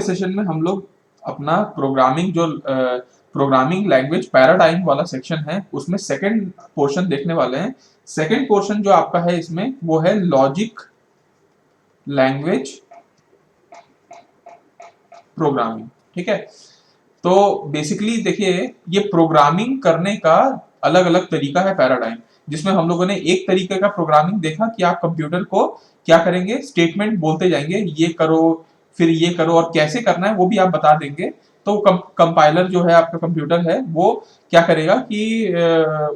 Session में हम लोग अपना प्रोग्रामिंग लैंग्वेज पैराडाइम वाला सेक्शन है उसमें सेकंड पोर्शन देखने वाले हैं। सेकंड पोर्शन जो आपका है इसमें वो है लॉजिक लैंग्वेज प्रोग्रामिंग। ठीक है, तो बेसिकली देखिए ये प्रोग्रामिंग करने का अलग अलग तरीका है पैराडाइम, जिसमें हम लोगों ने एक तरीके का प्रोग्रामिंग देखा कि आप कंप्यूटर को क्या करेंगे, स्टेटमेंट बोलते जाएंगे, ये करो फिर ये करो, और कैसे करना है वो भी आप बता देंगे। तो कंपाइलर जो है आपका कंप्यूटर है वो क्या करेगा कि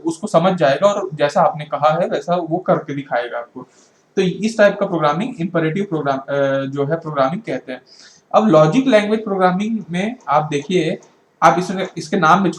उसको समझ जाएगा और जैसा आपने कहा है वैसा वो करके दिखाएगा आपको। तो इस टाइप का प्रोग्रामिंग इंपरेटिव प्रोग्राम जो है प्रोग्रामिंग कहते हैं। अब लॉजिक लैंग्वेज प्रोग्रामिंग में आप देखिए, आप इसके नाम में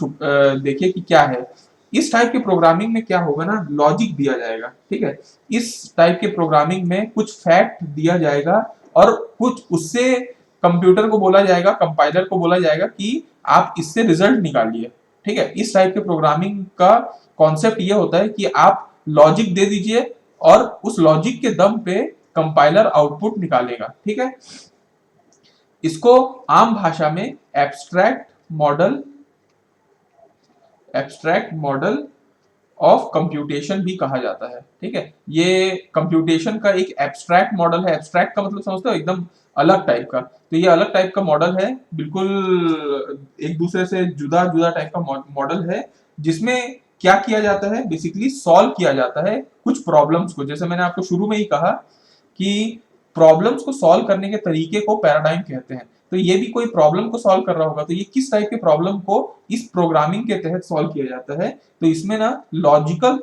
देखिए कि क्या है। इस टाइप के प्रोग्रामिंग में क्या होगा ना, लॉजिक दिया जाएगा। ठीक है, इस टाइप के प्रोग्रामिंग में कुछ फैक्ट दिया जाएगा और कुछ उससे कंप्यूटर को बोला जाएगा, कंपाइलर को बोला जाएगा कि आप इससे रिजल्ट निकालिए। ठीक है, इस टाइप के प्रोग्रामिंग का कॉन्सेप्ट ये होता है कि आप लॉजिक दे दीजिए और उस लॉजिक के दम पे कंपाइलर आउटपुट निकालेगा। ठीक है, इसको आम भाषा में एब्स्ट्रैक्ट मॉडल ऑफ कंप्यूटेशन भी कहा जाता है। ठीक है, ये कंप्यूटेशन का एक एब्स्ट्रैक्ट मॉडल है। एब्स्ट्रैक्ट का मतलब समझते हो, एकदम अलग टाइप का। तो ये अलग टाइप का मॉडल है, बिल्कुल एक दूसरे से जुदा जुदा टाइप का मॉडल है, जिसमें क्या किया जाता है, बेसिकली सॉल्व किया जाता है कुछ प्रॉब्लम्स को। जैसे मैंने आपको शुरू में ही कहा कि प्रॉब्लम्स को सॉल्व करने के तरीके को पैराडाइम कहते हैं। तो ये भी कोई प्रॉब्लम को सॉल्व कर रहा होगा, तो ये किस टाइप के प्रॉब्लम को इस प्रोग्रामिंग के तहत सॉल्व किया जाता है। तो इसमें ना लॉजिकल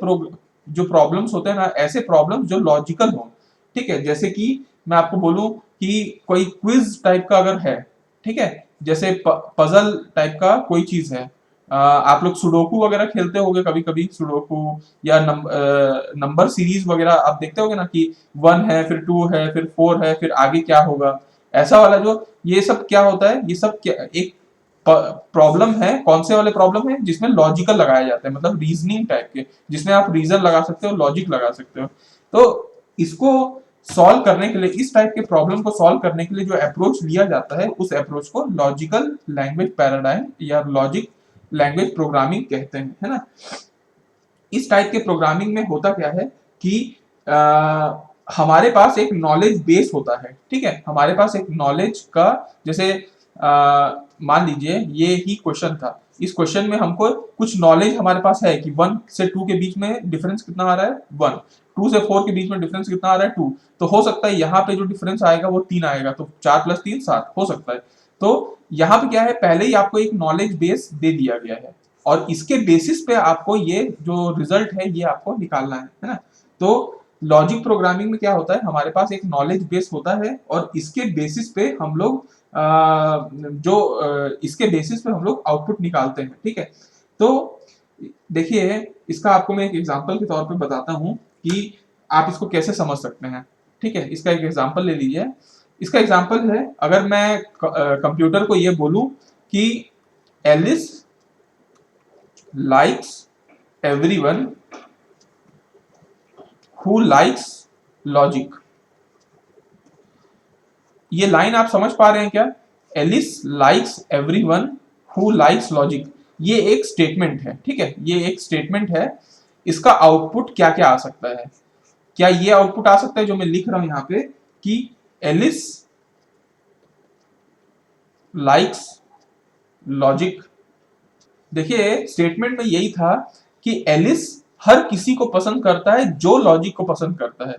जो प्रॉब्लम्स होते हैं ना, ऐसे प्रॉब्लम्स जो लॉजिकल हो। ठीक है, जैसे कि मैं आपको बोलूं कि कोई क्विज टाइप का अगर है, ठीक है, जैसे पजल टाइप का कोई चीज है। आप लोग सुडोकू वगैरह खेलते होंगे कभी कभी, सुडोकू या नंबर सीरीज वगैरह आप देखते होंगे ना कि 1 है फिर 2 है फिर 4 है फिर आगे क्या होगा। ऐसा वाला जो ये सब क्या होता है, ये सब क्या एक प्रॉब्लम है। कौन से वाले प्रॉब्लम है जिसमें लॉजिकल लगाया जाता है, मतलब रीजनिंग टाइप के, जिसमें आप रीजन लगा सकते हो, लॉजिक लगा सकते हो। तो इसको सॉल्व करने के लिए, इस टाइप के प्रॉब्लम को सॉल्व करने के लिए जो अप्रोच लिया जाता है, उस अप्रोच को लॉजिकल लैंग्वेज पैराडाइम या लॉजिक लैंग्वेज प्रोग्रामिंग कहते हैं, है ना। इस टाइप के प्रोग्रामिंग में होता क्या है कि हमारे पास एक नॉलेज बेस होता है। ठीक है, हमारे पास एक नॉलेज का, जैसे मान लीजिए ये ही क्वेश्चन था। इस क्वेश्चन में हमको कुछ नॉलेज हमारे पास है कि 1 से 2 के बीच में डिफरेंस कितना आ रहा है, 1। 2 से 4 के बीच में डिफरेंस कितना आ रहा है, 2। तो हो सकता है यहाँ पे जो डिफरेंस आएगा वो 3 आएगा, तो 4 + 3 7 हो सकता है। तो यहाँ पे क्या है, पहले ही आपको एक नॉलेज बेस दे दिया गया है और इसके बेसिस पे आपको ये जो रिजल्ट है ये आपको निकालना है ना। तो लॉजिक प्रोग्रामिंग में क्या होता है, हमारे पास एक नॉलेज बेस होता है और इसके बेसिस पे हम लोग इसके बेसिस पे हम लोग आउटपुट निकालते हैं। ठीक है, तो देखिए इसका आपको मैं एक एग्जांपल के तौर पे बताता हूं कि आप इसको कैसे समझ सकते हैं। ठीक है, इसका एक एग्जांपल ले लीजिए। इसका एग्जांपल है, अगर मैं कंप्यूटर को ये बोलूं कि Alice likes everyone who likes logic। ये लाइन आप समझ पा रहे हैं क्या? Alice likes everyone who likes logic, ये एक स्टेटमेंट है। ठीक है, ये एक स्टेटमेंट है। इसका आउटपुट क्या क्या आ सकता है? क्या ये आउटपुट आ सकता है जो मैं लिख रहा हूं यहां पे कि एलिस लाइक्स लॉजिक। देखिए स्टेटमेंट में यही था कि एलिस हर किसी को पसंद करता है जो लॉजिक को पसंद करता है।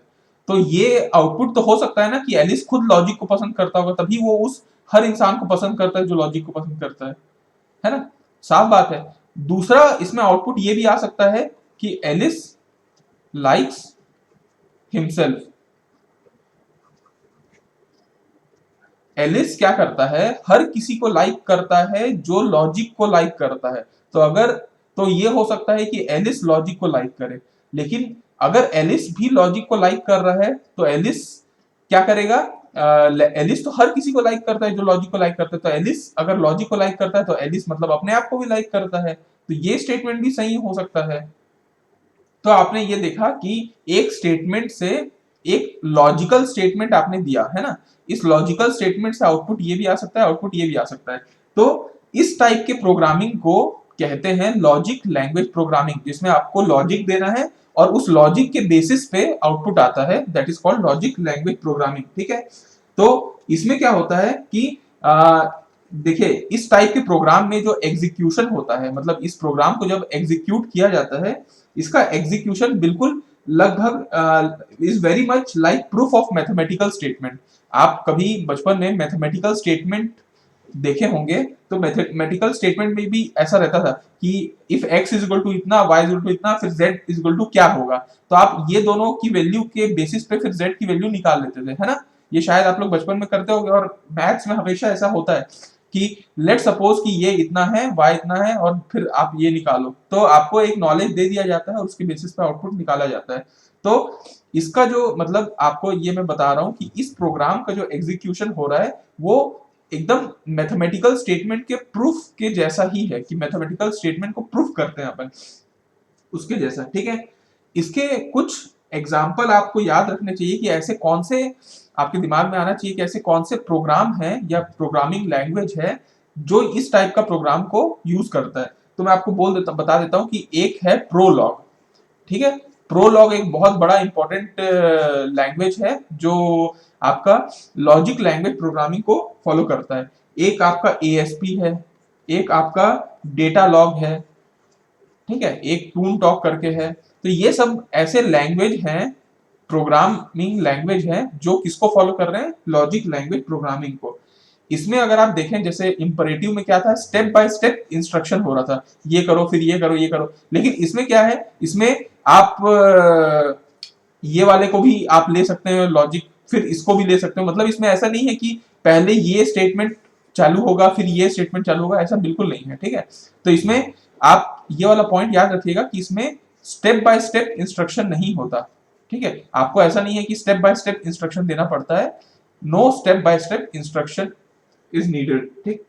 तो ये आउटपुट तो हो सकता है ना कि एलिस खुद लॉजिक को पसंद करता होगा, तभी वो उस हर इंसान को पसंद करता है जो लॉजिक को पसंद करता है ना। साफ बात है। दूसरा इसमें आउटपुट ये भी आ सकता है कि एलिस लाइक्स हिमसेल्फ। एलिस क्या करता है, हर किसी को लाइक करता है जो लॉजिक को लाइक करता है। तो अगर, तो ये हो सकता है कि एलिस लॉजिक को लाइक करे, लेकिन अगर एलिस भी लॉजिक को लाइक कर रहा है तो एलिस क्या करेगा? एलिस तो हर किसी को लाइक करता है जो लॉजिक को लाइक करता है, तो एलिस अगर लॉजिक को लाइक करता है तो एलिस मतलब अपने आप को भी लाइक करता है। तो ये स्टेटमेंट भी सही हो सकता है। तो आपने ये देखा कि एक स्टेटमेंट से एक लॉजिकल स्टेटमेंट आपने दिया है ना, इस लॉजिकल स्टेटमेंट से आउटपुट ये भी आ सकता है, आउटपुट ये भी आ सकता है। तो इस टाइप के प्रोग्रामिंग को कहते हैं लॉजिक लैंग्वेज प्रोग्रामिंग, जिसमें आपको लॉजिक देना है और उस लॉजिक के बेसिस पे आउटपुट आता है, that is called logic language programming. ठीक है, तो इसमें क्या होता है कि देखिए इस टाइप के प्रोग्राम में जो एग्जीक्यूशन होता है, मतलब इस प्रोग्राम को जब एग्जीक्यूट किया जाता है, इसका एग्जीक्यूशन बिल्कुल लगभग is very much like proof of mathematical statement. आप कभी बचपन में मैथमेटिकल स्टेटमेंट देखे होंगे, तो मैथमेटिकल स्टेटमेंट में भी ऐसा रहता था कि if x is equal to इतना, y इज इक्वल टू इतना, फिर z इज इक्वल टू क्या होगा, तो आप ये दोनों की वैल्यू के बेसिस पे फिर z की वैल्यू निकाल लेते थे, है ना। ये शायद आप लोग बचपन में करते होंगे, और मैथ्स में हमेशा ऐसा होता है कि लेट सपोज कि ये इतना है, y इतना है, और फिर आप ये निकालो, तो आपको एक नॉलेज दे दिया जाता है और उसके बेसिस पे आउटपुट निकाला जाता है। तो इसका जो मतलब आपको ये मैं बता रहा हूं कि इस प्रोग्राम का जो एग्जीक्यूशन हो रहा है वो एकदम मैथमेटिकल स्टेटमेंट के प्रूफ के जैसा ही है, कि मैथमेटिकल स्टेटमेंट को प्रूफ करते हैं अपन, उसके जैसा। ठीक है, इसके कुछ एग्जाम्पल आपको याद रखने चाहिए कि ऐसे कौन से, आपके दिमाग में आना चाहिए कि ऐसे कौन से प्रोग्राम है या प्रोग्रामिंग लैंग्वेज है जो इस टाइप का प्रोग्राम को यूज करता है। तो मैं आपको बता देता हूं कि एक है प्रोलॉग। ठीक है, प्रोलॉग एक बहुत बड़ा इंपॉर्टेंट लैंग्वेज है जो आपका लॉजिक लैंग्वेज प्रोग्रामिंग को फॉलो करता है। एक आपका एएसपी है, एक आपका डेटा लॉग है, ठीक है, एक टून टॉक करके है। तो ये सब ऐसे लैंग्वेज हैं, प्रोग्रामिंग लैंग्वेज है जो किसको फॉलो कर रहे हैं, लॉजिक लैंग्वेज प्रोग्रामिंग को। इसमें अगर आप देखें, जैसे इंपरेटिव में क्या था, स्टेप बाय स्टेप इंस्ट्रक्शन हो रहा था, ये करो फिर ये करो ये करो। लेकिन इसमें क्या है, इसमें आप ये वाले को भी आप ले सकते हैं लॉजिक, फिर इसको भी ले सकते हो। मतलब इसमें ऐसा नहीं है कि पहले ये स्टेटमेंट चालू होगा फिर ये स्टेटमेंट चालू होगा, ऐसा बिल्कुल नहीं है। ठीक है, तो इसमें आप ये वाला पॉइंट याद रखिएगा कि इसमें स्टेप बाय स्टेप इंस्ट्रक्शन नहीं होता। ठीक है, आपको ऐसा नहीं है कि स्टेप बाय स्टेप इंस्ट्रक्शन देना पड़ता है, no step by step instruction is needed. ठीक,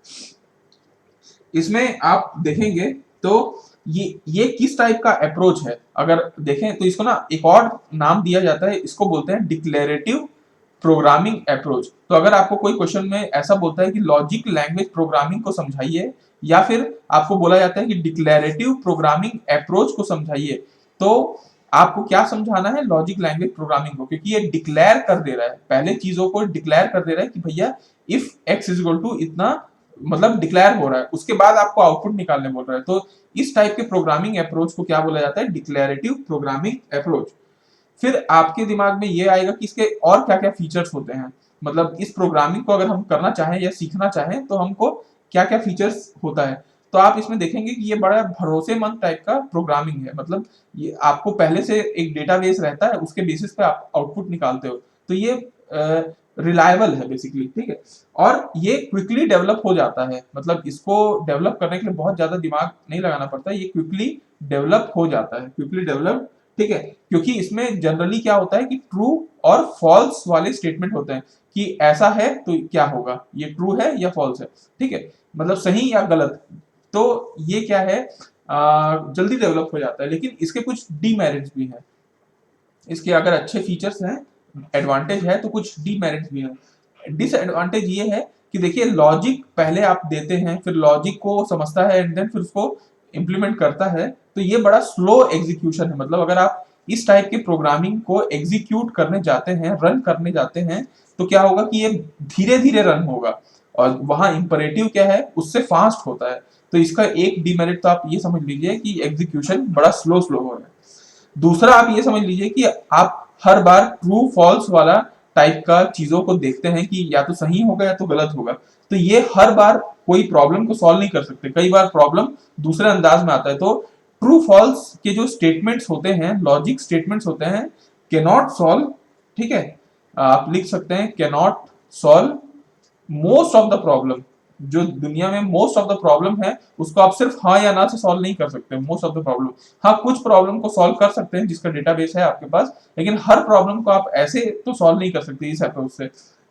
इसमें आप देखेंगे तो ये किस टाइप का अप्रोच है, अगर देखें तो इसको ना एक और नाम दिया जाता है, इसको बोलते हैं डिक्लेरेटिव प्रोग्रामिंग अप्रोच। तो अगर आपको कोई क्वेश्चन में ऐसा बोलता है कि लॉजिक लैंग्वेज प्रोग्रामिंग को समझाइए, या फिर आपको बोला जाता है कि डिक्लेरेटिव प्रोग्रामिंग अप्रोच को समझाइए, तो आपको क्या समझाना है, लॉजिक लैंग्वेज प्रोग्रामिंग को, क्योंकि ये डिक्लेयर कर दे रहा है, पहले चीजों को डिक्लेयर कर दे रहा है कि भैया if x is equal to इतना, मतलब डिक्लेयर हो रहा है, उसके बाद आपको आउटपुट निकालने बोल रहा है। तो इस टाइप के प्रोग्रामिंग अप्रोच को क्या बोला जाता है, डिक्लेरेटिव प्रोग्रामिंग अप्रोच। फिर आपके दिमाग में ये आएगा कि इसके और क्या क्या फीचर्स होते हैं, मतलब इस प्रोग्रामिंग को अगर हम करना चाहें या सीखना चाहें तो हमको क्या क्या फीचर्स होता है। तो आप इसमें देखेंगे कि ये बड़ा भरोसेमंद टाइप का प्रोग्रामिंग है, मतलब ये आपको पहले से एक डेटाबेस रहता है, उसके बेसिस पे आप आउटपुट निकालते हो, तो ये रिलायबल है बेसिकली। ठीक है, और ये क्विकली डेवलप हो जाता है, मतलब इसको डेवलप करने के लिए बहुत ज्यादा दिमाग नहीं लगाना पड़ता, ये क्विकली डेवलप हो जाता है, क्विकली डेवलप। ठीक है, क्योंकि इसमें जनरली क्या होता है कि ट्रू और फॉल्स वाले स्टेटमेंट होते हैं, कि ऐसा है तो क्या होगा, ये ट्रू है या फॉल्स है। ठीक है, मतलब सही या गलत। तो ये क्या है, जल्दी डेवलप हो जाता है, लेकिन इसके कुछ डीमेरिट्स भी हैं। इसके अगर अच्छे फीचर्स हैं, एडवांटेज है, तो कुछ डीमेरिट्स भी हैं। डिसएडवांटेज ये है कि देखिए लॉजिक पहले आप देते हैं, फिर लॉजिक को समझता है एंड देन फिर उसको इंप्लीमेंट करता है, तो ये बड़ा स्लो एग्जीक्यूशन है। मतलब अगर आप इस टाइप के प्रोग्रामिंग को एग्जीक्यूट करने जाते हैं, रन करने जाते हैं, तो क्या होगा कि ये धीरे धीरे रन होगा, और वहां इंपरेटिव क्या है, उससे फास्ट होता है। तो इसका एक डिमेरिट तो आप ये समझ लीजिए कि एग्जीक्यूशन बड़ा स्लो स्लो हो रहा है। दूसरा आप ये समझ लीजिए कि आप हर बार ट्रू फॉल्स वाला टाइप का चीजों को देखते हैं कि या तो सही होगा या तो गलत होगा, तो ये हर बार कोई प्रॉब्लम को सॉल्व नहीं कर सकते, कई बार प्रॉब्लम दूसरे अंदाज में आता है। तो ट्रू फॉल्स के जो स्टेटमेंट्स होते हैं, लॉजिक स्टेटमेंट्स होते हैं, कैन नॉट सॉल्व। ठीक है, आप लिख सकते हैं can not solve most of the problem. जो दुनिया में मोस्ट ऑफ द प्रॉब्लम है, उसको आप सिर्फ हाँ या ना से सॉल्व नहीं कर सकते, मोस्ट ऑफ द प्रॉब्लम। हाँ, कुछ प्रॉब्लम को सॉल्व कर सकते हैं जिसका डेटाबेस है आपके पास, लेकिन हर प्रॉब्लम को आप ऐसे तो सॉल्व नहीं कर सकते इस अप्रोच से।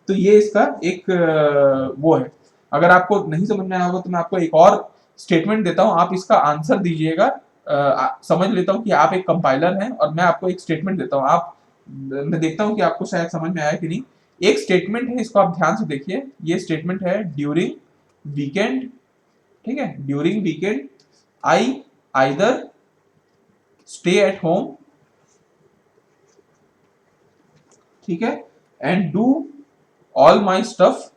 तो ये इसका एक वो है। अगर आपको नहीं समझ में आया होगा तो मैं आपको एक और स्टेटमेंट देता हूं, आप इसका आंसर दीजिएगा। समझ लेता हूं कि आप एक कंपाइलर हैं और मैं आपको एक स्टेटमेंट देता हूं, आप मैं देखता हूं कि आपको शायद समझ में आया कि नहीं। एक स्टेटमेंट है, इसको आप ध्यान से देखिए। ये स्टेटमेंट है ड्यूरिंग वीकेंड, ठीक है, during weekend I either stay at home, ठीक है, and do all my stuff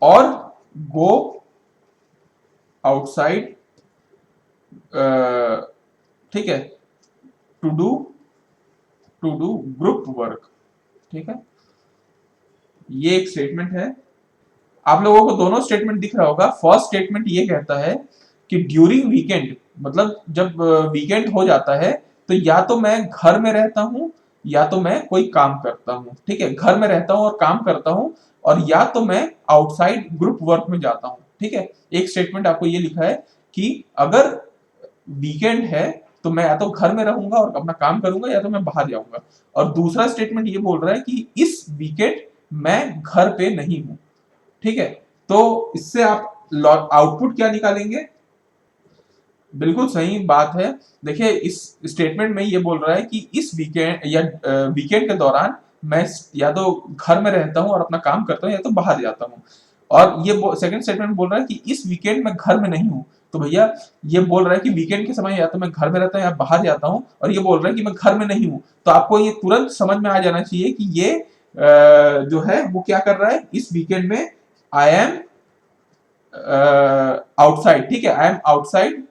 और गो आउटसाइड, ठीक है, टू डू ग्रुप वर्क, ठीक है। ये एक स्टेटमेंट है। आप लोगों को दोनों स्टेटमेंट दिख रहा होगा। फर्स्ट स्टेटमेंट ये कहता है कि ड्यूरिंग वीकेंड, मतलब जब वीकेंड हो जाता है तो या तो मैं घर में रहता हूं या तो मैं कोई काम करता हूं, ठीक है, घर में रहता हूं और काम करता हूं, और या तो मैं आउटसाइड ग्रुप वर्क में जाता हूं, ठीक है। एक स्टेटमेंट आपको ये लिखा है कि अगर वीकेंड है तो मैं या तो घर में रहूंगा और अपना काम करूंगा या तो मैं बाहर जाऊंगा। और दूसरा स्टेटमेंट ये बोल रहा है कि इस वीकेंड मैं घर पे नहीं हूं, ठीक है। तो इससे आप आउटपुट क्या निकालेंगे? बिल्कुल सही बात है। देखिए इस स्टेटमेंट में ये बोल रहा है कि इस वीकेंड या वीकेंड के दौरान मैं या तो घर में रहता हूं और अपना काम करता हूं या तो बाहर जाता हूं। और ये सेकंड स्टेटमेंट बोल रहा है कि इस वीकेंड मैं घर में नहीं हूं। तो भैया ये बोल रहा है कि वीकेंड के समय या तो मैं घर में रहता हूं या बाहर जाता हूं, और ये बोल रहा है कि मैं घर में नहीं हूं। तो आपको ये तुरंत समझ में आ जाना चाहिए कि ये जो है वो क्या कर रहा है, इस वीकेंड में आई एम आउटसाइड, ठीक है, I am outside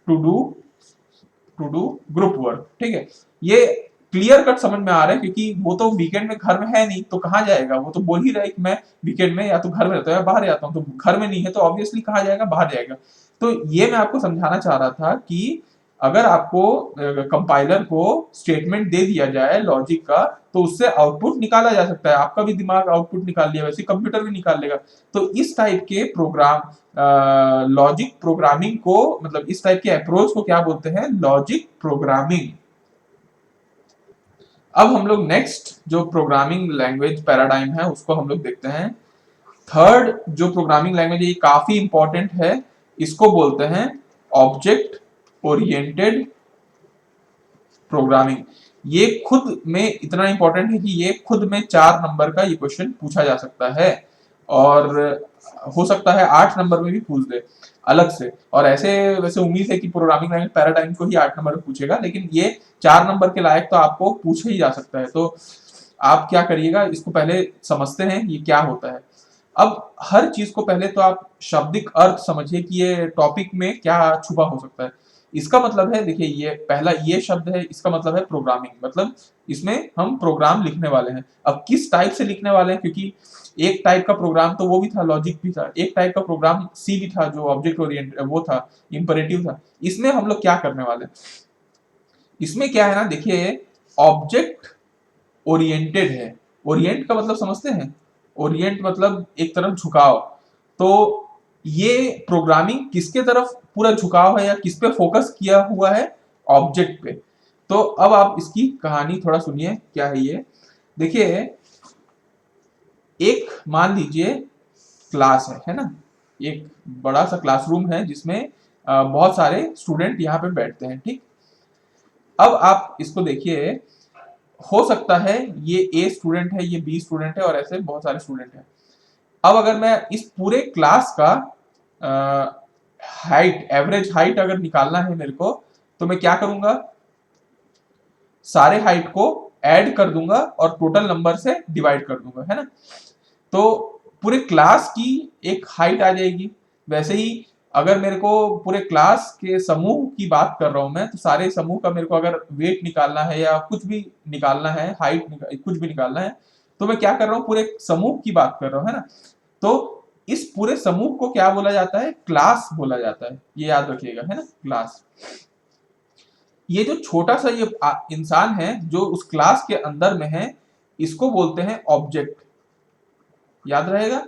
to do group work, ठीक है। ये क्लियर कट समझ में आ रहा है क्योंकि वो तो वीकेंड में घर में है नहीं तो कहां जाएगा, वो तो बोल ही रहा है कि मैं वीकेंड में या तो घर में रहता हूं या बाहर जाता हूं। तो घर में नहीं है तो ऑब्वियसली कहां जाएगा, बाहर जाएगा। तो ये मैं आपको समझाना चाह रहा था कि अगर आपको कंपाइलर को स्टेटमेंट दे दिया जाए लॉजिक का तो उससे आउटपुट निकाला जा सकता है। आपका भी दिमाग आउटपुट निकाल लिया, वैसे कंप्यूटर भी निकाल लेगा। तो इस टाइप के प्रोग्राम लॉजिक प्रोग्रामिंग को, मतलब इस टाइप के अप्रोच को क्या बोलते हैं, लॉजिक प्रोग्रामिंग। अब हम लोग नेक्स्ट जो प्रोग्रामिंग लैंग्वेज पैराडाइम है उसको हम लोग देखते हैं। थर्ड जो प्रोग्रामिंग लैंग्वेज है ये काफी इंपॉर्टेंट है, इसको बोलते हैं ऑब्जेक्ट ओरिएंटेड प्रोग्रामिंग। ये खुद में इतना इंपॉर्टेंट है कि ये खुद में 4 नंबर का ये क्वेश्चन पूछा जा सकता है, और हो सकता है 8 नंबर में भी पूछ दे अलग से। और ऐसे वैसे उम्मीद है कि प्रोग्रामिंग लैंग्वेज पैराडाइम को ही 8 नंबर में पूछेगा, लेकिन ये 4 नंबर के लायक तो आपको पूछे ही जा सकता है। तो आप क्या करिएगा, इसको पहले समझते हैं ये क्या होता है। अब हर चीज को पहले तो आप शाब्दिक अर्थ समझिए कि ये टॉपिक में क्या छुपा हो सकता है। इसका मतलब है, देखिए ये पहला ये शब्द है, इसका मतलब है प्रोग्रामिंग, मतलब इसमें हम प्रोग्राम लिखने वाले हैं। अब किस टाइप से लिखने वाले हैं, क्योंकि एक टाइप का प्रोग्राम तो वो भी था, लॉजिक भी था, एक टाइप का प्रोग्राम सी भी था जो ऑब्जेक्ट ओरिएंट वो था, इंपरेटिव था। इसमें हम लोग क्या करने वाले हैं, इसमें क्या है ना, देखिए ऑब्जेक्ट ओरिएंटेड है। ओरिएंट का मतलब समझते हैं, ओरिएंट मतलब एक तरफ झुकाव। तो ये प्रोग्रामिंग किसके तरफ पूरा झुकाव है या किस पे फोकस किया हुआ है, ऑब्जेक्ट पे। तो अब आप इसकी कहानी थोड़ा सुनिए क्या है ये। देखिए एक मान लीजिए क्लास है ना, एक बड़ा सा क्लासरूम है जिसमें बहुत सारे स्टूडेंट यहाँ पे बैठते हैं, ठीक। अब आप इसको देखिए, हो सकता है ये ए स्टूडेंट है, ये बी स्टूडेंट है, और ऐसे बहुत सारे स्टूडेंट हैं। अब अगर मैं इस पूरे क्लास का हाइट, एवरेज हाइट अगर निकालना है मेरे को, तो मैं क्या करूंगा, सारे हाइट को ऐड कर दूंगा और टोटल नंबर से डिवाइड कर दूंगा, है ना। तो पूरे क्लास की एक हाइट आ जाएगी। वैसे ही अगर मेरे को पूरे क्लास के समूह की बात कर रहा हूं मैं, तो सारे समूह का मेरे को अगर वेट निकालना है या कुछ भी निकालना है, हाइट कुछ भी निकालना है, तो मैं क्या कर रहा हूं, पूरे समूह की बात कर रहा हूं, है ना। तो इस पूरे समूह को क्या बोला जाता है, क्लास बोला जाता है, ये याद रखिएगा, है ना, क्लास। ये जो छोटा सा ये इंसान है जो उस क्लास के अंदर में है, इसको बोलते हैं ऑब्जेक्ट। याद रहेगा,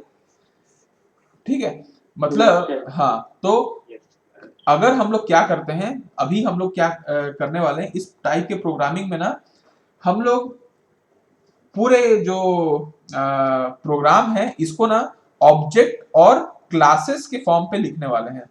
ठीक है। मतलब हाँ, तो अगर हम लोग क्या करते हैं, अभी हम लोग क्या करने वाले हैं इस टाइप के प्रोग्रामिंग में ना, हम लोग पूरे जो प्रोग्राम है इसको ना ऑब्जेक्ट और क्लासेस के फॉर्म पे लिखने वाले हैं।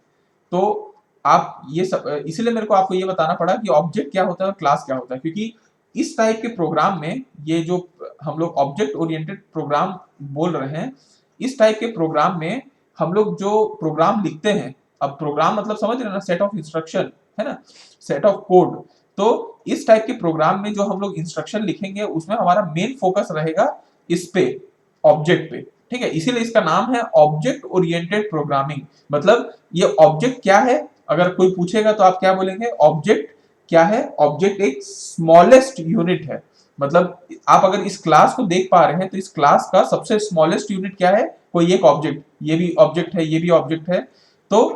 तो आप ये सब इसलिए मेरे को आपको ये बताना पड़ा कि ऑब्जेक्ट क्या होता है और क्लास क्या होता है, क्योंकि इस टाइप के प्रोग्राम में, ये जो हम लोग ऑब्जेक्ट ओरिएंटेड प्रोग्राम बोल रहे हैं, इस टाइप के प्रोग्राम में हम लोग जो प्रोग्राम लिखते हैं, अब प्रोग्राम मतलब समझ रहे हैं ना, सेट ऑफ इंस्ट्रक्शन है ना, सेट ऑफ कोड। तो इस टाइप के प्रोग्राम में जो हम लोग इंस्ट्रक्शन लिखेंगे उसमें हमारा मेन फोकस रहेगा इस पे, ऑब्जेक्ट पे, ठीक है। इसीलिए इसका नाम है ऑब्जेक्ट ओरिएंटेड प्रोग्रामिंग। मतलब ये ऑब्जेक्ट क्या है, अगर कोई पूछेगा तो आप क्या बोलेंगे, ऑब्जेक्ट क्या है, ऑब्जेक्ट एक स्मॉलेस्ट यूनिट है। मतलब आप अगर इस क्लास को देख पा रहे हैं तो इस क्लास का सबसे स्मॉलेस्ट यूनिट क्या है, कोई एक ऑब्जेक्ट, ये भी ऑब्जेक्ट है, ये भी ऑब्जेक्ट है। तो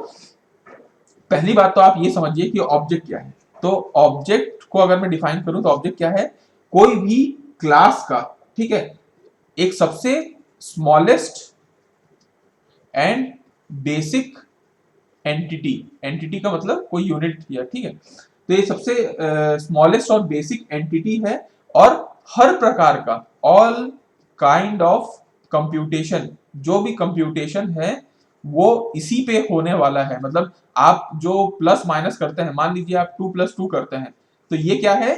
पहली बात तो आप ये समझिए कि ऑब्जेक्ट क्या है। तो ऑब्जेक्ट को अगर मैं डिफाइन करूं तो ऑब्जेक्ट क्या है, कोई भी क्लास का, ठीक है, एक सबसे smallest and basic entity, entity का मतलब कोई यूनिट किया, ठीक है। तो ये सबसे स्मॉलेस्ट और बेसिक एंटिटी है, और हर प्रकार का, ऑल काइंड ऑफ कंप्यूटेशन, जो भी कंप्यूटेशन है वो इसी पे होने वाला है। मतलब आप जो प्लस माइनस करते हैं, मान लीजिए आप 2 + 2 करते हैं, तो ये क्या है,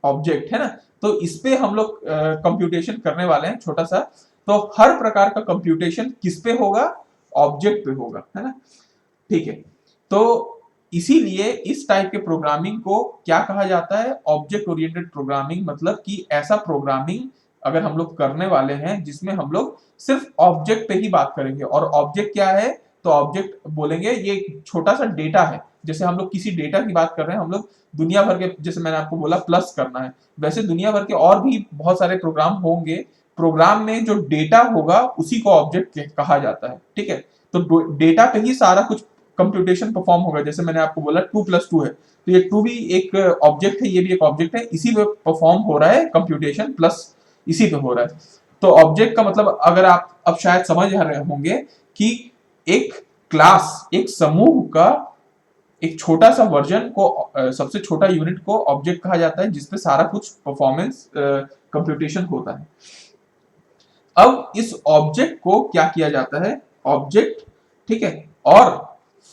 ऑब्जेक्ट है ना। तो इस पे हम लोग कंप्यूटेशन करने वाले हैं छोटा सा। तो हर प्रकार का कंप्यूटेशन किस पे होगा, ऑब्जेक्ट पे होगा, है ना, ठीक है। तो इसीलिए इस टाइप के प्रोग्रामिंग को क्या कहा जाता है, ऑब्जेक्ट ओरिएंटेड प्रोग्रामिंग। मतलब कि ऐसा प्रोग्रामिंग अगर हम लोग करने वाले हैं जिसमें हम लोग सिर्फ ऑब्जेक्ट पे ही बात करेंगे। और ऑब्जेक्ट क्या है, तो ऑब्जेक्ट बोलेंगे ये एक छोटा सा डेटा है। जैसे हम लोग किसी डेटा की बात कर रहे हैं, हम लोग दुनिया भर के, जैसे मैंने आपको बोला प्लस करना है, वैसे दुनिया भर के और भी बहुत सारे प्रोग्राम होंगे। प्रोग्राम में जो डेटा होगा उसी को ऑब्जेक्ट कहा जाता है, ठीक है। तो डेटा पे ही सारा कुछ कंप्यूटेशन परफॉर्म होगा। जैसे मैंने आपको बोला 2 + 2 है, तो ये 2 भी एक ऑब्जेक्ट है, ये भी एक ऑब्जेक्ट है, इसी पे परफॉर्म हो रहा है कंप्यूटेशन, प्लस इसी पे हो रहा है। तो ऑब्जेक्ट का मतलब अगर आप अब शायद समझ रहे होंगे कि एक क्लास, एक समूह का एक छोटा सा वर्जन को, सबसे छोटा यूनिट को ऑब्जेक्ट कहा जाता है, जिसपे सारा कुछ परफॉर्मेंस कंप्यूटेशन होता है। अब इस ऑब्जेक्ट को क्या किया जाता है, ऑब्जेक्ट, ठीक है, और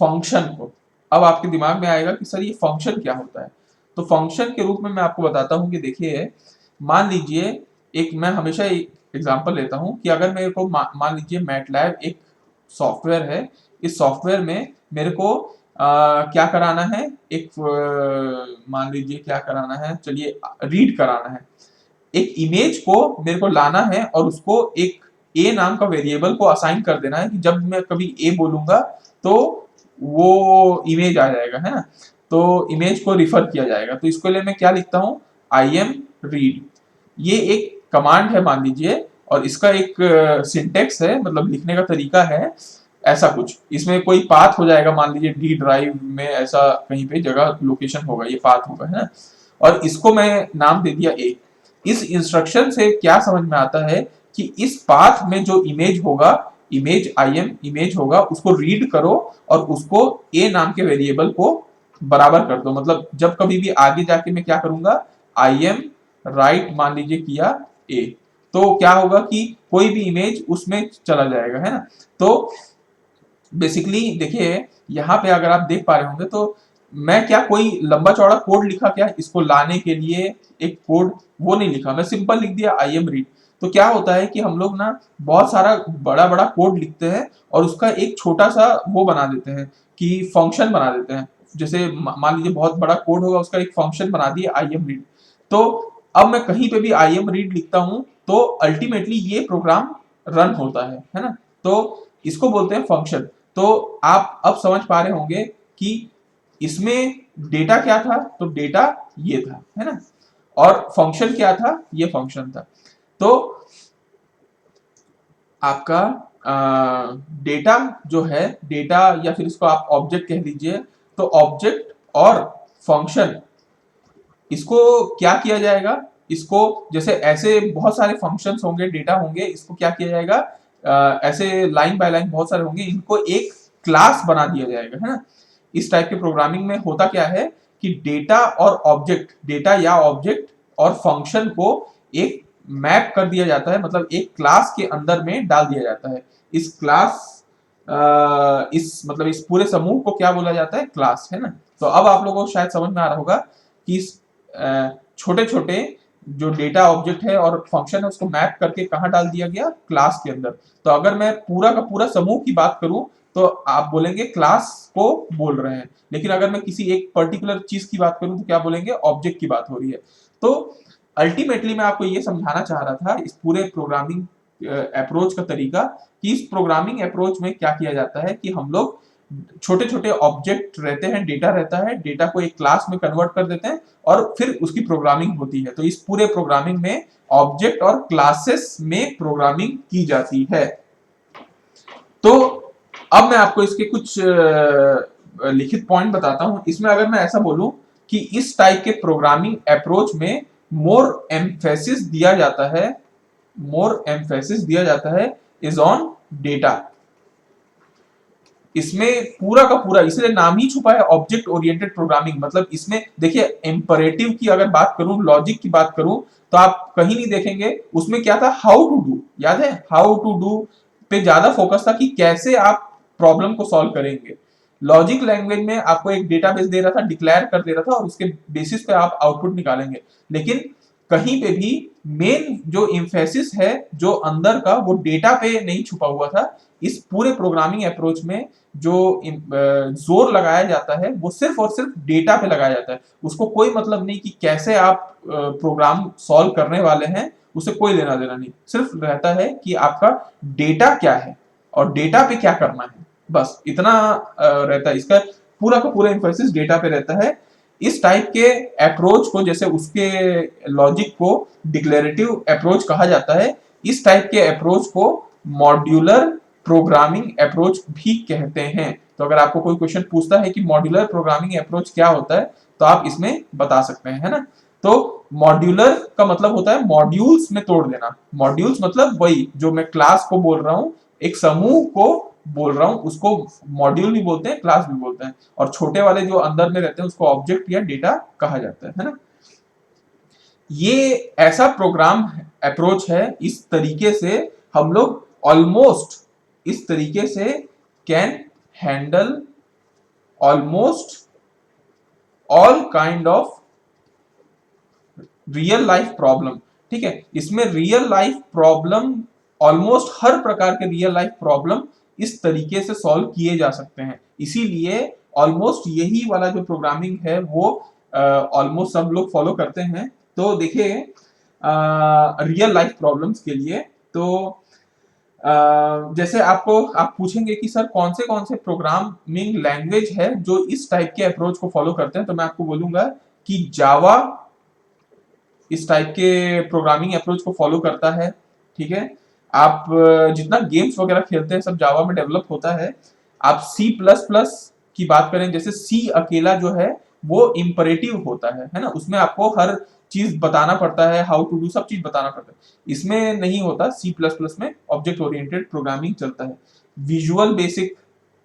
फंक्शन को, अब आपके दिमाग में आएगा कि सर ये फंक्शन क्या होता है। तो फंक्शन के रूप में मैं आपको बताता हूं कि देखिए, मान लीजिए, एक मैं हमेशा एक एग्जांपल लेता हूं कि अगर मेरे को मान लीजिए मैटलैब एक सॉफ्टवेयर है, इस सॉफ्टवेयर में मेरे को क्या कराना है, एक मान लीजिए क्या कराना है, चलिए रीड कराना है। एक इमेज को मेरे को लाना है और उसको एक ए नाम का वेरिएबल को असाइन कर देना है कि जब मैं कभी ए बोलूंगा तो वो इमेज आ जाएगा, है ना। तो इमेज को रिफर किया जाएगा। तो इसके लिए मैं क्या लिखता हूँ, आई एम रीड, ये एक कमांड है मान लीजिए, और इसका एक सिंटेक्स है, मतलब लिखने का तरीका है ऐसा कुछ। इसमें कोई पाथ हो जाएगा, मान लीजिए डी ड्राइव में ऐसा कहीं पे जगह लोकेशन होगा, ये पाथ होगा, है ना। और इसको मैं नाम दे दिया ए। इस इंस्ट्रक्शन से क्या समझ में आता है कि इस पाथ में जो इमेज होगा, इमेज आई एम इमेज होगा, उसको रीड करो और उसको ए नाम के वेरिएबल को बराबर कर दो। मतलब जब कभी भी आगे जाके मैं क्या करूंगा, आई एम राइट मान लीजिए किया ए, तो क्या होगा कि कोई भी इमेज उसमें चला जाएगा, है ना। तो बेसिकली देखिए, यहाँ पे अगर आप देख पा रहे होंगे तो मैं क्या कोई लंबा चौड़ा कोड लिखा क्या इसको लाने के लिए, एक कोड वो नहीं लिखा, मैं सिंपल लिख दिया आई एम रीड। तो क्या होता है कि हम लोग ना बहुत सारा बड़ा बड़ा कोड लिखते हैं और उसका एक छोटा सा वो बना देते हैं कि फंक्शन बना देते हैं। जैसे मान लीजिए बहुत बड़ा कोड होगा, उसका एक फंक्शन बना दिया आई एम रीड। तो अब मैं कहीं पे भी आई एम रीड लिखता हूं तो अल्टीमेटली ये प्रोग्राम रन होता है ना। तो इसको बोलते हैं फंक्शन। तो आप अब समझ पा रहे होंगे कि इसमें डेटा क्या था, तो डेटा ये था, है ना, और फंक्शन क्या था, ये फंक्शन था। तो आपका डेटा जो है, डेटा या फिर इसको आप ऑब्जेक्ट कह दीजिए, तो ऑब्जेक्ट और फंक्शन, इसको क्या किया जाएगा, इसको जैसे ऐसे बहुत सारे फंक्शंस होंगे, डेटा होंगे, इसको क्या किया जाएगा, ऐसे लाइन बाय लाइन बहुत सारे होंगे, इनको एक क्लास बना दिया जाएगा, है ना। इस टाइप के प्रोग्रामिंग में होता क्या है कि डेटा और ऑब्जेक्ट, डेटा या ऑब्जेक्ट और फंक्शन को एक मैप कर दिया जाता है, मतलब एक क्लास के अंदर में डाल दिया जाता है। इस क्लास इस मतलब इस पूरे समूह को क्या बोला जाता है, क्लास, है ना। तो अब आप लोगों को शायद समझ में आ रहा होगा कि इस छोटे छोटे जो डेटा ऑब्जेक्ट है और फंक्शन है उसको मैप करके कहाँ डाल दिया गया, क्लास के अंदर। तो अगर मैं पूरा का पूरा समूह की बात करूं तो आप बोलेंगे क्लास को बोल रहे हैं, लेकिन अगर मैं किसी एक पर्टिकुलर चीज की बात करूं तो क्या बोलेंगे, ऑब्जेक्ट की बात हो रही है। तो अल्टीमेटली मैं आपको ये समझाना चाह रहा था इस पूरे प्रोग्रामिंग अप्रोच का तरीका, कि इस प्रोग्रामिंग अप्रोच में क्या किया जाता है कि हम लोग छोटे छोटे ऑब्जेक्ट रहते हैं, डेटा रहता है, डेटा को एक क्लास में कन्वर्ट कर देते हैं और फिर उसकी प्रोग्रामिंग होती है। तो इस पूरे प्रोग्रामिंग में ऑब्जेक्ट और क्लासेस में प्रोग्रामिंग की जाती है। तो अब मैं आपको इसके कुछ लिखित पॉइंट बताता हूं। इसमें अगर मैं ऐसा बोलूं कि इस टाइप के प्रोग्रामिंग अप्रोच में मोर एम्फेसिस दिया जाता है इज ऑन डेटा। इसमें पूरा का पूरा, इसलिए नाम ही छुपा है ऑब्जेक्ट ओरिएंटेड प्रोग्रामिंग। मतलब इसमें देखिए, इंपरेटिव की अगर बात करूं, लॉजिक की बात करूं, तो आप कहीं नहीं देखेंगे उसमें क्या था, हाउ टू डू। याद है, हाउ टू डू पे ज्यादा फोकस था कि कैसे आप प्रॉब्लम को सॉल्व करेंगे। लॉजिक लैंग्वेज में आपको एक डेटाबेस दे रहा था, डिक्लेयर कर दे रहा था और उसके बेसिस पे आप आउटपुट निकालेंगे। लेकिन कहीं पे भी मेन जो इम्फेसिस है जो अंदर का, वो डेटा पे नहीं छुपा हुआ था। इस पूरे प्रोग्रामिंग अप्रोच में जो जोर लगाया जाता है वो सिर्फ और सिर्फ डेटा पे लगाया जाता है। उसको कोई मतलब नहीं कि कैसे आप प्रोग्राम सॉल्व करने वाले हैं, उसे कोई लेना देना नहीं। सिर्फ रहता है कि आपका डेटा क्या है और डेटा पे क्या करना है, बस इतना रहता है। इसका पूरा का पूरा इंफोसिस डेटा पे रहता है। इस टाइप के अप्रोच को, जैसे उसके लॉजिक को डिक्लेरेटिव अप्रोच कहा जाता है, इस टाइप के अप्रोच को मॉड्यूलर प्रोग्रामिंग अप्रोच भी कहते हैं। तो अगर आपको कोई क्वेश्चन पूछता है कि मॉड्यूलर प्रोग्रामिंग अप्रोच क्या होता है, तो आप इसमें बता सकते हैं, है ना। तो मॉड्यूलर का मतलब होता है मॉड्यूल्स में तोड़ देना। मॉड्यूल्स मतलब वही जो मैं क्लास को बोल रहा हूं, एक समूह को बोल रहा हूं, उसको मॉड्यूल भी बोलते हैं, क्लास भी बोलते हैं। और छोटे वाले जो अंदर में रहते हैं उसको ऑब्जेक्ट या डेटा कहा जाता है ना। ये ऐसा प्रोग्राम अप्रोच है, इस तरीके से हम लोग ऑलमोस्ट इस तरीके से can handle almost all kind of real life problem. ठीक है, इसमें रियल लाइफ प्रॉब्लम, ऑलमोस्ट हर प्रकार के रियल लाइफ प्रॉब्लम इस तरीके से सॉल्व किए जा सकते हैं। इसीलिए ऑलमोस्ट यही वाला जो प्रोग्रामिंग है वो ऑलमोस्ट सब लोग फॉलो करते हैं। तो देखिए, रियल लाइफ प्रॉब्लम्स के लिए, तो जैसे आप पूछेंगे कि सर कौन से प्रोग्रामिंग लैंग्वेज है जो इस टाइप के अप्रोच को फॉलो करते हैं, तो मैं आपको बोलूंगा कि जावा इस टाइप के प्रोग्रामिंग अप्रोच को फॉलो करता है। ठीक है, आप जितना गेम्स वगैरह खेलते हैं सब जावा में डेवलप होता है। आप सी प्लस प्लस की बात करें, जैसे सी अकेला जो है वो इंपरेटिव होता है ना, उसमें आपको हर चीज बताना पड़ता है, हाउ टू डू सब चीज बताना पड़ता है। इसमें नहीं होता, सी प्लस प्लस में ऑब्जेक्ट ओरिएंटेड प्रोग्रामिंग चलता है। विजुअल बेसिक,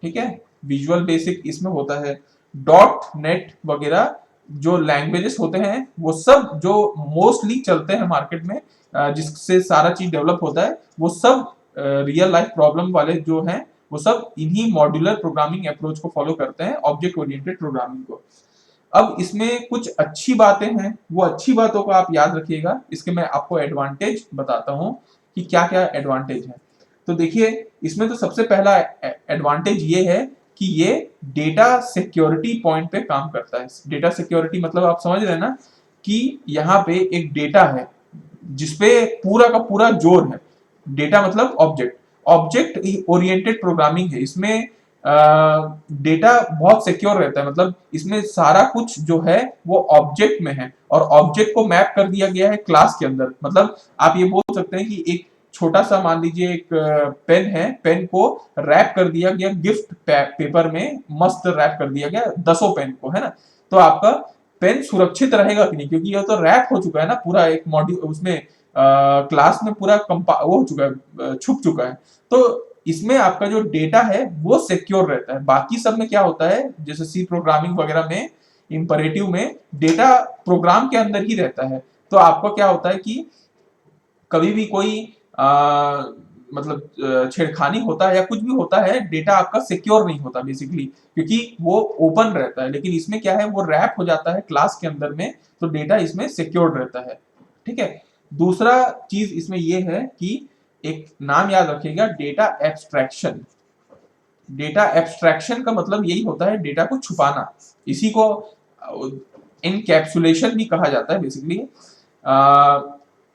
ठीक है, विजुअल बेसिक इसमें होता है। डॉट नेट वगैरह जो लैंग्वेजेस होते हैं वो सब जो मोस्टली चलते हैं मार्केट में, जिससे सारा चीज डेवलप होता है, वो सब रियल लाइफ प्रॉब्लम वाले जो हैं वो सब इन्हीं मॉड्यूलर प्रोग्रामिंग अप्रोच को फॉलो करते हैं, ऑब्जेक्ट ओरिएंटेड प्रोग्रामिंग को। अब इसमें कुछ अच्छी बातें हैं, वो अच्छी बातों को आप याद रखिएगा। इसके मैं आपको एडवांटेज बताता हूं कि क्या क्या एडवांटेज है। तो देखिए, इसमें तो सबसे पहला एडवांटेज ये है कि ये डेटा सिक्योरिटी पॉइंट पे काम करता है। डेटा सिक्योरिटी मतलब आप समझ रहे हैं ना, कि यहाँ पे एक डेटा है जिसपे पूरा का पूरा जोर है। डेटा मतलब ऑब्जेक्ट, ऑब्जेक्ट ओरिएंटेड प्रोग्रामिंग है। इसमें डेटा बहुत सिक्योर रहता है, मतलब इसमें सारा कुछ जो है वो ऑब्जेक्ट में है और ऑब्जेक्ट को मैप कर दिया गया है क्लास के अंदर। मतलब आप ये बोल सकते हैं कि एक छोटा सा, मान लीजिए एक पेन है, पेन को रैप कर दिया गया गिफ्ट पेपर में, मस्त रैप कर दिया गया 10 पेन को, है ना। तो आपका पेन सुरक्षित रहेगा कि नहीं, क्योंकि ये तो रैप हो चुका है ना पूरा, एक मॉड्यूल उसमें क्लास में पूरा वो हो चुका है, छुप चुका है। तो इसमें आपका जो डेटा है वो सिक्योर रहता है। बाकी सब में क्या होता है, जैसे सी प्रोग्रामिंग वगैरह में, इंपरेटिव में, डेटा प्रोग्राम के अंदर ही रहता है। तो आपको क्या होता है कि कभी भी कोई मतलब छेड़खानी होता है या कुछ भी होता है, डेटा आपका सिक्योर नहीं होता बेसिकली, क्योंकि वो ओपन रहता है। लेकिन इसमें क्या है, वो रैप हो जाता है क्लास के अंदर में, तो डेटा इसमें सिक्योर रहता है। ठीक है। दूसरा चीज इसमें ये है कि एक नाम याद रखिएगा, डेटा एब्स्ट्रैक्शन। डेटा एब्स्ट्रैक्शन का मतलब यही होता है डेटा को छुपाना। इसी को इनकैप्सुलेशन भी कहा जाता है बेसिकली।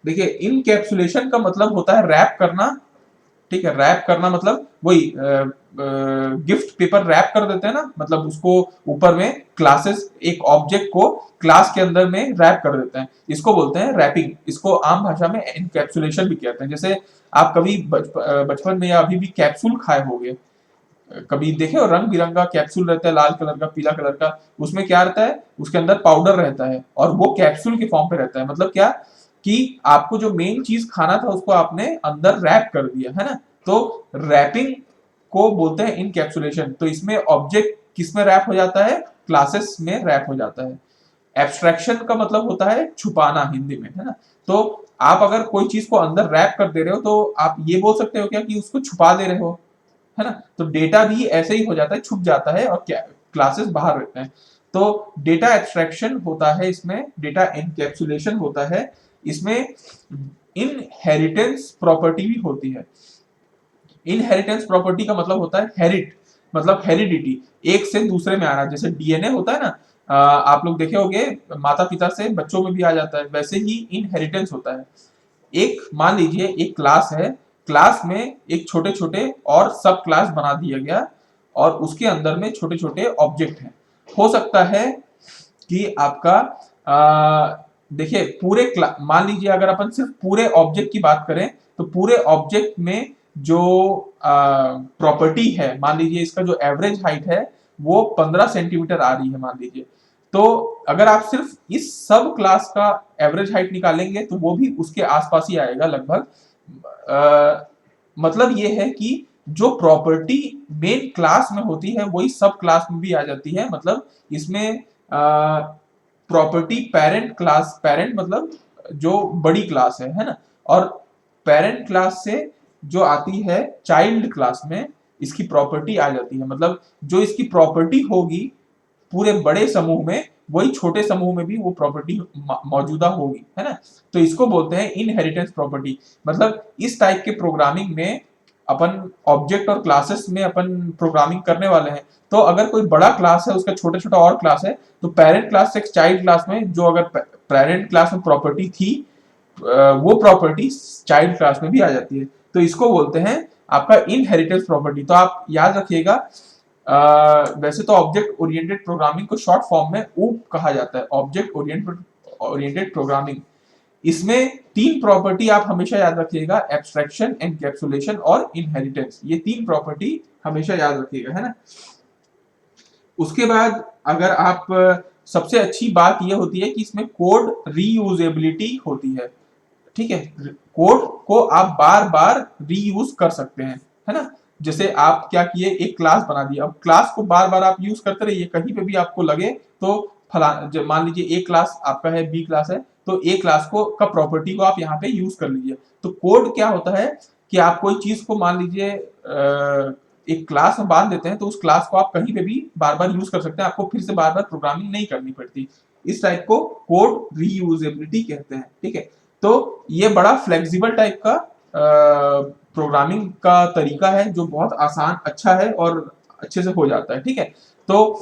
देखिए, इनकैप्सुलेशन का मतलब होता है रैप करना। ठीक है, रैप करना मतलब वही गिफ्ट पेपर रैप कर देते हैं ना, मतलब उसको ऊपर में क्लासेस, एक ऑब्जेक्ट को क्लास के अंदर में रैप कर देते हैं, इसको बोलते हैं रैपिंग। इसको आम भाषा में इनकैप्सुलेशन भी कहते हैं। जैसे आप कभी बचपन में या अभी भी कैप्सूल खाए होंगे, कभी देखे हो, रंग बिरंगा कैप्सूल रहता है, लाल कलर का, पीला कलर का। उसमें क्या रहता है, उसके अंदर पाउडर रहता है और वो कैप्सूल के फॉर्म पे रहता है। मतलब क्या कि आपको जो मेन चीज खाना था उसको आपने अंदर रैप कर दिया है ना, तो रैपिंग को बोलते हैं इनकैप्सुलेशन। तो इसमें ऑब्जेक्ट किस में रैप हो जाता है, क्लासेस में रैप हो जाता है। एब्स्ट्रैक्शन का मतलब होता है छुपाना हिंदी में, है ना। तो आप अगर कोई चीज को अंदर रैप कर दे रहे हो तो आप ये बोल सकते हो क्या कि उसको छुपा दे रहे हो, है ना। तो डेटा भी ऐसे ही हो जाता है, छुप जाता है और क्या क्लासेस बाहर रहते हैं। तो डेटा एब्स्ट्रैक्शन होता है इसमें, डेटा एनकैप्सुलेशन होता है इसमें। इनहेरिटेंस प्रॉपर्टी भी होती है। इनहेरिटेंस प्रॉपर्टी का मतलब होता है हेरिट, मतलब हेरिडिटी, एक से दूसरे में आना। जैसे डीएनए होता है ना, आप लोग देखे होंगे माता पिता से बच्चों में भी आ जाता है, वैसे ही इनहेरिटेंस होता है। एक मान लीजिए एक क्लास है, क्लास में एक छोटे छोटे और सब क्लास बना दिया गया और उसके अंदर में छोटे छोटे ऑब्जेक्ट हैं। हो सकता है कि आपका देखिए पूरे मान लीजिए अगर अपन सिर्फ पूरे ऑब्जेक्ट की बात करें तो पूरे ऑब्जेक्ट में जो प्रॉपर्टी है, मान लीजिए इसका जो एवरेज हाइट है वो 15 सेंटीमीटर आ रही है मान लीजिए। तो अगर आप सिर्फ इस सब क्लास का एवरेज हाइट निकालेंगे तो वो भी उसके आसपास ही आएगा लगभग। मतलब ये है कि जो प्रॉपर्टी मेन क्लास में होती है वही सब क्लास में भी आ जाती है। मतलब इसमें प्रॉपर्टी पेरेंट क्लास, पेरेंट मतलब जो बड़ी क्लास है ना, और पेरेंट क्लास से जो आती है चाइल्ड क्लास में, इसकी प्रॉपर्टी आ जाती है। मतलब जो इसकी प्रॉपर्टी होगी पूरे बड़े समूह में, वही छोटे समूह में भी वो प्रॉपर्टी मौजूदा होगी, है ना। तो इसको बोलते हैं इनहेरिटेंस प्रॉपर्टी। मतलब इस टाइप के प्रोग्रामिंग में अपन ऑब्जेक्ट और क्लासेस में अपन प्रोग्रामिंग करने वाले हैं। तो अगर कोई बड़ा क्लास है उसका छोटा छोटा और क्लास है, तो पेरेंट क्लास से चाइल्ड क्लास में जो अगर पेरेंट क्लास में प्रॉपर्टी थी वो प्रॉपर्टी चाइल्ड क्लास में भी आ जाती है। तो इसको बोलते हैं आपका इनहेरिटेंस प्रॉपर्टी। तो आप याद रखिएगा, वैसे तो ऑब्जेक्ट ओरिएंटेड प्रोग्रामिंग को शॉर्ट फॉर्म में ओप कहा जाता है, ऑब्जेक्ट ओरिएंटेड प्रोग्रामिंग। इसमें तीन प्रॉपर्टी आप हमेशा याद रखिएगा, एब्स्ट्रैक्शन, एनकैप्सुलेशन और इनहेरिटेंस। ये तीन प्रॉपर्टी हमेशा याद रखिएगा, है ना। उसके बाद अगर आप सबसे अच्छी बात यह होती है कि इसमें कोड रीयूजेबिलिटी होती है। ठीक है, कोड को आप बार बार रीयूज कर सकते हैं, है ना। जैसे आप क्या किए, एक क्लास बना दिया, अब क्लास को बार बार आप यूज करते रहिए, कहीं पे भी आपको लगे तो फला, मान लीजिए ए क्लास आपका है, बी क्लास है, तो ए क्लास को का प्रॉपर्टी को आप यहाँ पे यूज कर लीजिए। तो कोड क्या होता है कि आप कोई चीज को मान लीजिए एक क्लास में बांध देते हैं, तो उस क्लास को आप कहीं पे भी बार बार यूज कर सकते हैं, आपको फिर से बार बार प्रोग्रामिंग नहीं करनी पड़ती। इस टाइप को कोड रीयूजेबिलिटी कहते हैं। ठीक है, तो ये बड़ा फ्लेक्सिबल टाइप का प्रोग्रामिंग का तरीका है जो बहुत आसान, अच्छा है और अच्छे से हो जाता है। ठीक है, तो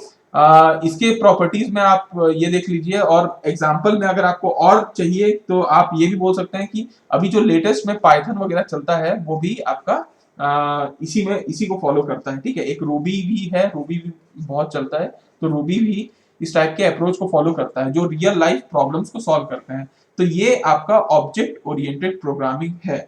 इसके प्रॉपर्टीज में आप ये देख लीजिए, और एग्जांपल में अगर आपको और चाहिए तो आप ये भी बोल सकते हैं कि अभी जो लेटेस्ट में पाइथन वगैरह चलता है वो भी आपका इसी को फॉलो करता है। ठीक है, एक रूबी भी है, रूबी भी बहुत चलता है, तो रूबी भी इस टाइप के अप्रोच को फॉलो करता है जो रियल लाइफ प्रॉब्लम्स को सॉल्व करते हैं। तो ये आपका ऑब्जेक्ट ओरिएंटेड प्रोग्रामिंग है।